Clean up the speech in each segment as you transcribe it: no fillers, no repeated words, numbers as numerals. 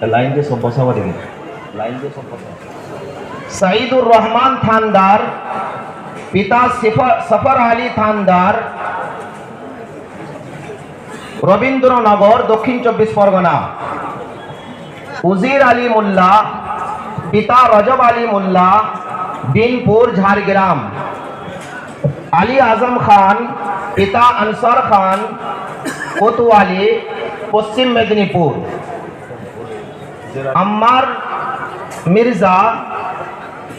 Line দিয়ে সব বসাবো দেখি, লাইন দিয়ে সব বসাবো। सईदुर रहमान थानदार, पिता सफर आली थानदार, रवींद्रनगर दक्षिण 24 परगना। उजीर आली मुल्ला, पिता रजब आली मुल्ला, बिनपुर झारग्राम। अली आजम खान, पिता अंसार खान, कोतवाली पश्चिम मेदिनीपुर। अम्मार मिर्जा,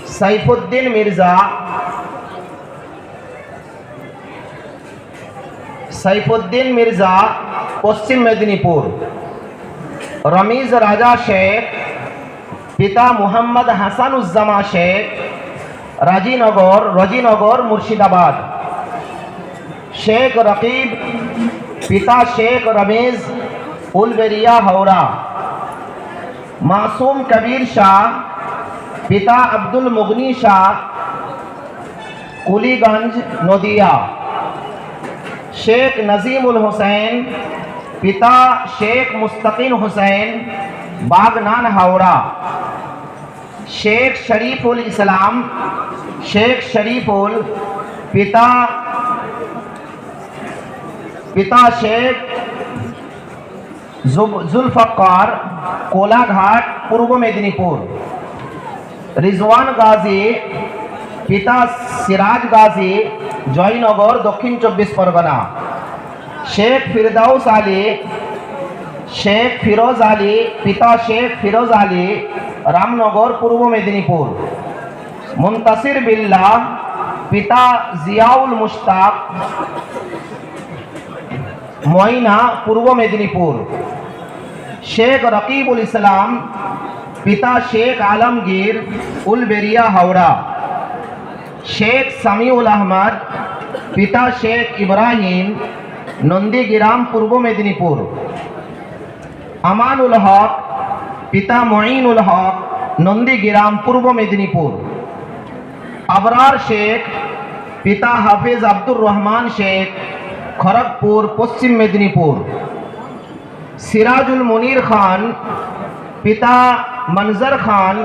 सैफुद्दीन मिर्जा, सैफुद्दीन मिर्जा पश्चिम मेदिनीपुर। रमीज राजा शेख, पिता मोहम्मद हसनुज्जमा शेख, रजीनगर मुर्शिदाबाद। शेख रकीब, पिता शेख रमीज, उलबेरिया हावड़ा। मासूम कबीर शाह, पिता अब्दुल मुगनी शाह, कुलीगंज नदिया। शेख नजीमुल हुसैन, पिता शेख मुस्तकीन हुसैन, बागनान हावड़ा। शेख शरीफुल इस्लाम, शेख शरीफुल, पिता शेख जुल्फकार, कोलाघाट पूर्व मेदिनीपुर। रिजवान गाजी, पिता सिराज गाजी, जयनगर दक्षिण 24 परगना। शेख फिरदौस आली, शेख फिरोज आली, पिता शेख फिरोज आली, रामनगर पूर्व मेदिनीपुर। मुंतसिर बिल्ला, पिता जियाउल मुश्ताक, मोइना पूर्व मेदिनीपुर। शेख रकीबुल इस्लाम, पिता शेख आलमगीर, उलबेरिया हावड़ा। शेख समीउल अहमद, पिता शेख इब्राहिम, नंदीग्राम पूर्व मेदिनीपुर। अमानुल हक, पिता मोइनुल हक, नंदीग्राम पूर्व मेदिनीपुर। अबरार शेख, पिता हाफिज अब्दुर रहमान शेख, खड़गपुर पश्चिम मेदिनीपुर। सिराजुल मुनीर खान, पिता मंजर खान,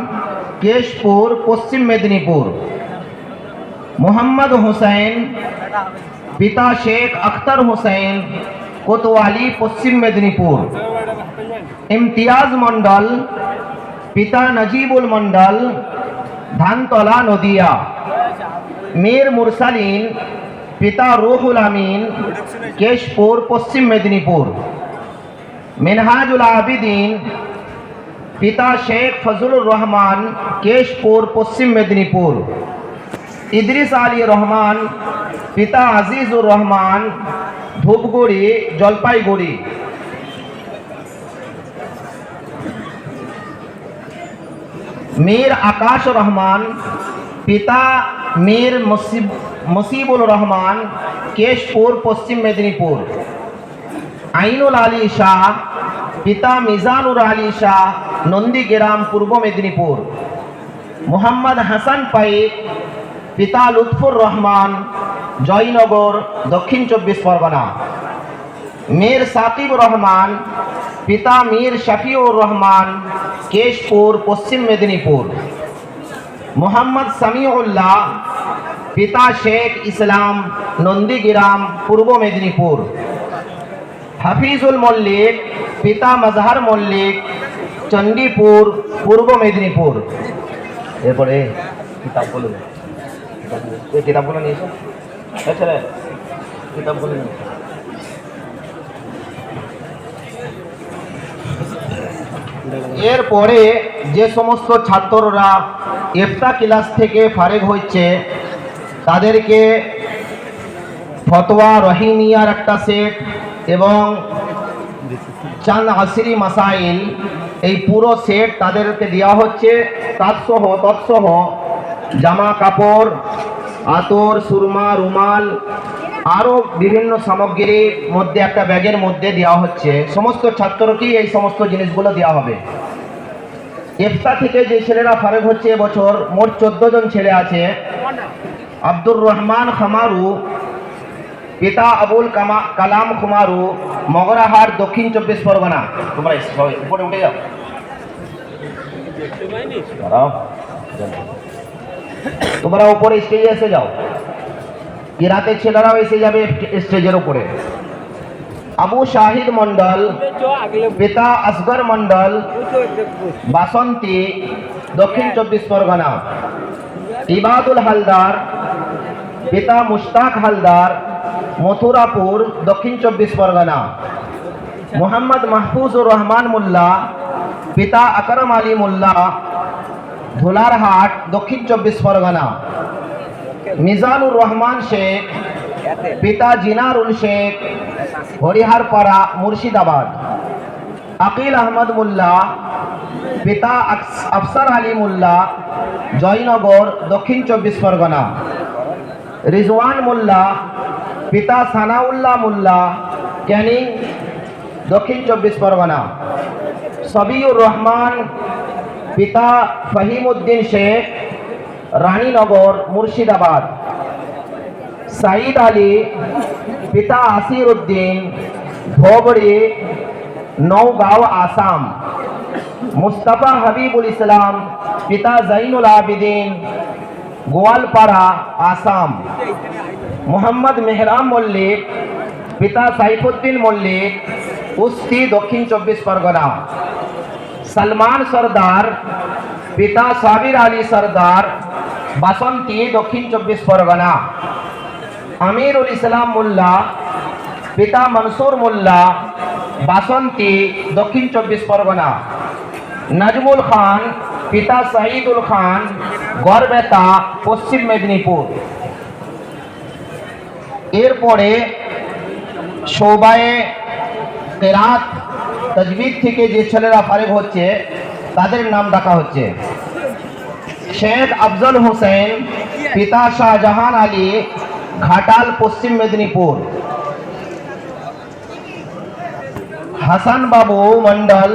केशपुर पश्चिम मेदिनीपुर। मोहम्मद हुसैन, पिता शेख अख्तर हुसैन, कोतवाली पश्चिम मेदिनीपुर। इम्तियाज मंडल, पिता नजीबुल मंडल, धानतला नदिया। मीर मुरसलीन, पिता रूहुल अमीन, केशपुर पश्चिम मेदिनीपुर। मिनहाजुल आबिदीन, पिता शेख फजलुर रहमान, केशपुर पश्चिम मेदिनीपुर। इद्रिस आली रहमान, पिता अजीजुर रहमान, धूपगुड़ी जलपाईगुड़ी। मीर आकाश रहमान, पिता मीर मुसीबुल रहमान, केशपुर पश्चिम मेदिनीपुर। आइनुल आली शाह, पिता मिजानुर आली शाह, नंदीग्राम पूर्व मेदिनीपुर। मोहम्मद हसन पाइक, पिता लुत्फुर रहमान, जयनगर दक्षिण 24 परगना। मीर साकिब रहमान, पिता मीर शफीउर रहमान, केशपुर पश्चिम मेदिनीपुर। मोहम्मद समीउल्लाह, पिता शेख इस्लाम, नंदीग्राम पूर्व मेदिनीपुर। हफीजुल मल्लिक, पिता मजहर मल्लिक, चंडीपुर पूर्व मेदिनीपुर। एरपरे किताबগুলো এই কিতাবগুলো নিয়ে এসো, ছেলে কিতাবগুলো নিয়ে এসো। এরপরে যে সমস্ত ছাত্ররা ইফতা ক্লাস থেকে ফারেগ হচ্ছে তাদেরকে ফতোয়া রহিমিয়ার একটা সেট এবং চাঁদ আসরি মাসাইল এই পুরো সেট তাদেরকে দেওয়া হচ্ছে। তৎসহ জামা কাপড়, আতর, সুরমা, রুমাল আরও বিভিন্ন সামগ্রীর মধ্যে একটা ব্যাগের মধ্যে দেওয়া হচ্ছে। সমস্ত ছাত্রকেই এই সমস্ত জিনিসগুলো দেওয়া হবে। ইফতা থেকে যে ছেলেরা ফারেগ হচ্ছে এবছর মোট 14 জন ছেলে আছে। আব্দুর রহমান খামারু, পিতা আবুল কালাম খুমারু, মগরাহাট দক্ষিণ 24 পরগনা। তোমরা উপরে উঠে যাও। দাঁড়াও। তোমরা উপরে স্টেজে এসে যাও, ইরাতের ছেলেরাও এসে যাবে স্টেজের উপরে। আবু শাহিদ মন্ডল, পিতা আসগর মন্ডল, বাসন্তী, দক্ষিণ 24 পরগনা। ইবাদুল হালদার, পিতা মুশতাক হালদার, মথুরাপুর, দক্ষিণ 24 পরগনা। মোহাম্মদ মাহফুজুর রহমান মোল্লা, পিতা আকরম আলী মোল্লা, ধুলারহাট, দক্ষিণ 24 পরগনা। মিজানুর রহমান শেখ, পিতা জিনারুল শেখ, হরিহরপাড়া, মুর্শিদাবাদ। আকিল আহমদ মোল্লা, পিতা আফসার আলী মোল্লা, জয়নগর, দক্ষিণ 24 পরগনা। রিজওয়ান মোল্লা, পিতা সানাউল্লাহ মোল্লা, ক্যানিং, দক্ষিণ 24 পরগনা। সবিউর রহমান, পিতা ফহিমউদ্দিন শেখ, রানীনগর, মুর্শিদাবাদ। সাইদ আলী, পিতা আসির উদ্দিন, ধোবড়ি, নওগাঁও, আসাম। মুস্তাফা হাবিবুল ইসলাম, পিতা জাইনুল আবিদিন, গোয়ালপাড়া, আসাম। মোহাম্মদ মেহরাম মল্লিক, পিতা সাইফুদ্দিন মল্লিক, কুস্তি, দক্ষিণ 24 পরগনা। সলমান সরদার, পিতা সাবির আলী সরদার, বাসন্তী, দক্ষিণ 24 পরগনা। আমিরুল ইসলাম মোল্লা, পিতা মনসুর মোল্লা, বাসন্তী, দক্ষিণ 24 পরগনা। নাজমুল খান, পিতা শহীদুল খান, গড়বেতা, পশ্চিম মেদিনীপুর। এরপরে শোবায়ে কেরাত তাজবিদ থেকে যে ছেলেরা ফারিগ হচ্ছে তাদের নাম ডাকা হচ্ছে। শেখ আফজল হোসেন, পিতা শাহজাহান আলী, ঘাটাল, পশ্চিম মেদিনীপুর। হাসান বাবু মন্ডল,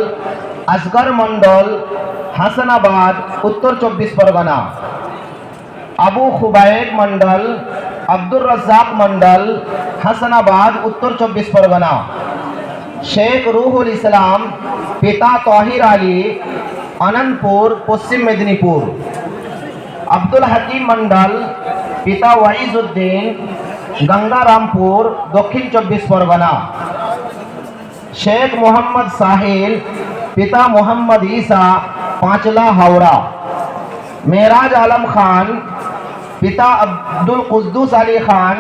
আসগর মন্ডল, হাসানাবাদ, উত্তর 24 পরগনা। আবু খুবাইব মন্ডল, আব্দুর রাজ্জাক মন্ডল, হাসানাবাদ, উত্তর 24 পরগনা। শেখ রুহুল ইসলাম, পিতা তাহির আলী, আনন্দপুর, পশ্চিম মেদিনীপুর। আব্দুল হাকিম মন্ডল, পিতা ওয়াইজউদ্দিন, গঙ্গারামপুর, দক্ষিণ 24 পরগনা। শেখ মোহাম্মদ সাহিল, পিতা মোহাম্মদ ঈসা, পাঁচলা, হাওড়া। মেরাজ আলম খান, পিতা আব্দুল কুদ্দুস আলী খান,